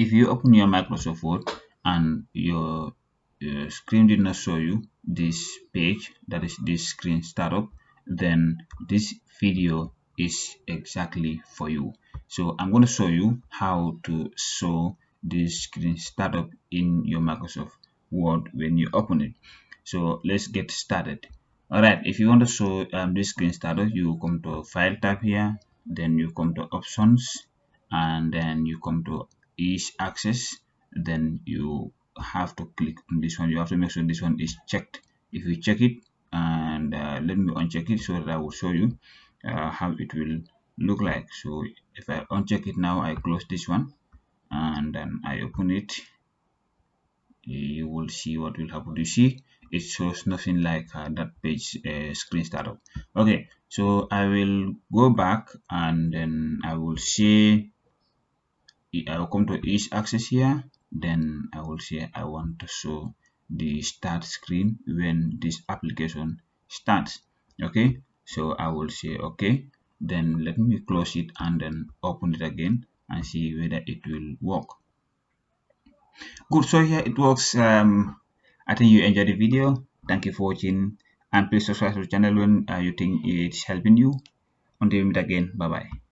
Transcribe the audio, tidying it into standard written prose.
if you open your Microsoft Word and your screen did not show you this page, that is this screen startup, then this video is exactly for you. So I'm going to show you how to show this screen startup in your Microsoft Word when you open it. So let's get started. All right, if you want to show this screen startup, you come to File tab here, then you come to Options, and then you come to Ease Access. Then you have to click on this one. You have to make sure this one is checked. If you check it, and let me uncheck it so that I will show you how it will look like. So if I uncheck it now, I close this one and then I open it. You will see what will happen. You see it shows nothing like that page screen startup. Okay, so I will go back and then I will say I will come to each access here. Then I will say I want to show the start screen when this application starts. Okay, so I will say okay. Then let me close it and then open it again and see whether it will work. Good, so here it works. I think you enjoyed the video. Thank you for watching, and please subscribe to the channel when you think it's helping you. Until we meet again, bye bye.